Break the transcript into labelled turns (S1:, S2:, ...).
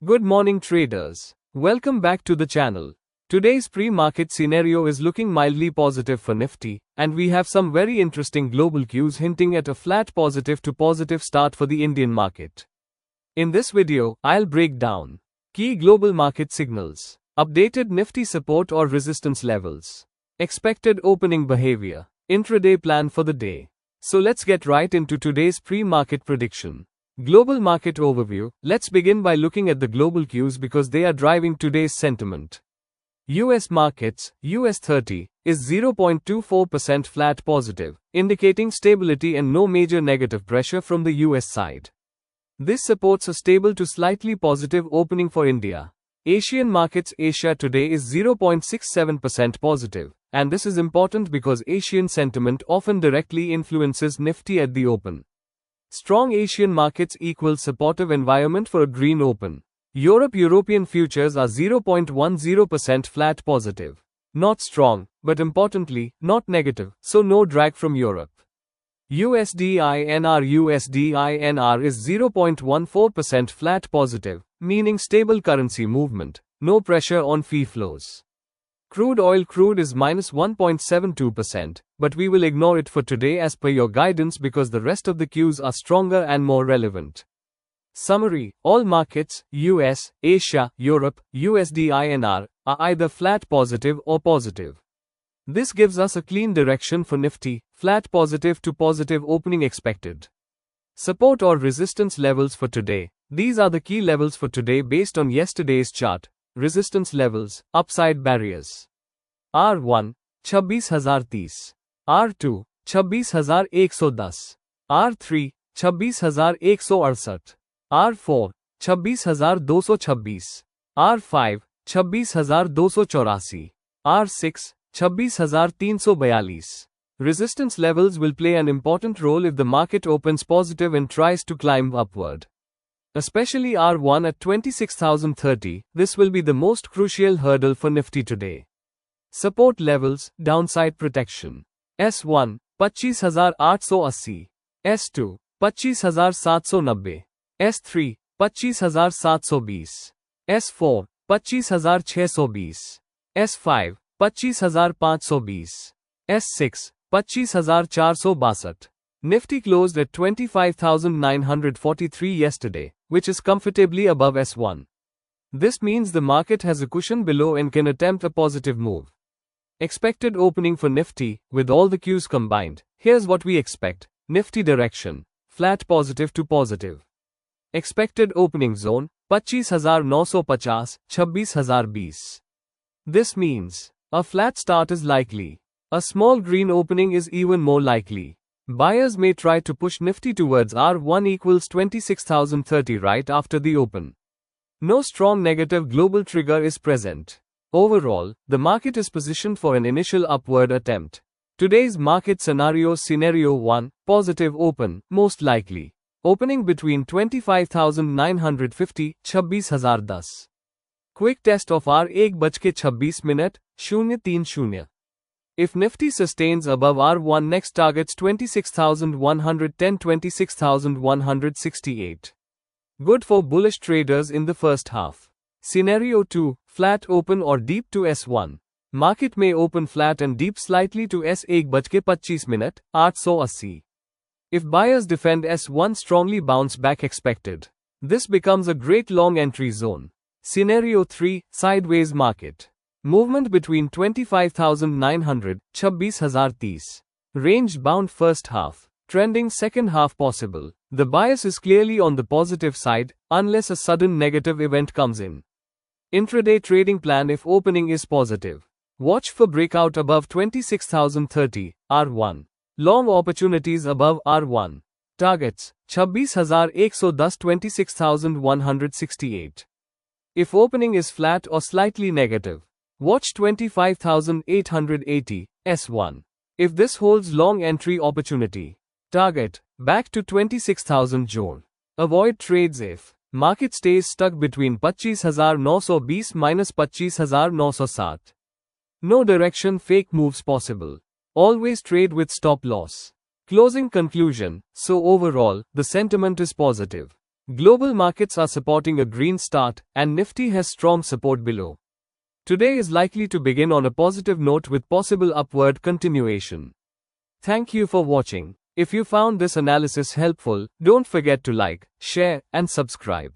S1: Good morning traders. Welcome back to the channel. Today's pre-market scenario is looking mildly positive for Nifty, and we have some very interesting global cues hinting at a flat positive to positive start for the Indian market. In this video, I'll break down key global market signals, updated Nifty support or resistance levels, expected opening behavior, intraday plan for the day. So let's get right into today's pre-market prediction. Global market overview. Let's begin by looking at the global cues because they are driving today's sentiment. US markets, US 30, is 0.24% flat positive, indicating stability and no major negative pressure from the US side. This supports a stable to slightly positive opening for India. Asian markets. Asia today is 0.67% positive, and this is important because Asian sentiment often directly influences Nifty at the open. Strong Asian markets equals supportive environment for a green open. European futures are 0.10% flat positive. Not strong, but importantly, not negative, so no drag from Europe. USD/INR is 0.14% flat positive, meaning stable currency movement, no pressure on fee flows. Crude is minus 1.72%, but we will ignore it for today as per your guidance because the rest of the cues are stronger and more relevant. Summary: all markets, US, Asia, Europe, USD/INR, are either flat positive or positive. This gives us a clean direction for Nifty, flat positive to positive opening expected. Support or resistance levels for today. These are the key levels for today based on yesterday's chart. Resistance levels, upside barriers. R1, 26,030. R2, 26,110. R3, 26,168. R4, 26,226. R5, 26,284. R6, 26,342. Resistance levels will play an important role if the market opens positive and tries to climb upward. Especially R1 at 26,030, this will be the most crucial hurdle for Nifty today. Support levels, downside protection. S1, 25,880. S2, 25,790. S3, 25,720. S4, 25,620. S5, 25,520. S6, 25,462. Nifty closed at 25,943 yesterday, which is comfortably above S1. This means the market has a cushion below and can attempt a positive move. Expected opening for Nifty, with all the cues combined. Here's what we expect. Nifty direction, flat positive to positive. Expected opening zone, 25,950, 26,020. This means, a flat start is likely. A small green opening is even more likely. Buyers may try to push Nifty towards R1 equals 26,030 right after the open. No strong negative global trigger is present. Overall, the market is positioned for an initial upward attempt. Today's market scenarios: Scenario 1, positive open, most likely. Opening between 25,950, 26,010. Quick test of R1:26, 030. If Nifty sustains above R1, next targets 26,110, 26,168. Good for bullish traders in the first half. Scenario 2, flat open or deep to S1. Market may open flat and deep slightly to S1:25, 880. If buyers defend S1, strongly bounce back expected. This becomes a great long entry zone. Scenario 3, sideways market. Movement between 25,900, 26,030. Range bound first half. Trending second half possible. The bias is clearly on the positive side, unless a sudden negative event comes in. Intraday trading plan if opening is positive. Watch for breakout above 26,030, R1. Long opportunities above R1. Targets, 26,110, 26,168. If opening is flat or slightly negative, watch 25,880, S1. If this holds, long entry opportunity. Target, back to 26,000 joule. Avoid trades if market stays stuck between 25,920 minus 25,907. No direction fake moves possible. Always trade with stop loss. Closing conclusion. So overall, the sentiment is positive. Global markets are supporting a green start, and Nifty has strong support below. Today is likely to begin on a positive note with possible upward continuation. Thank you for watching. If you found this analysis helpful, don't forget to like, share, and subscribe.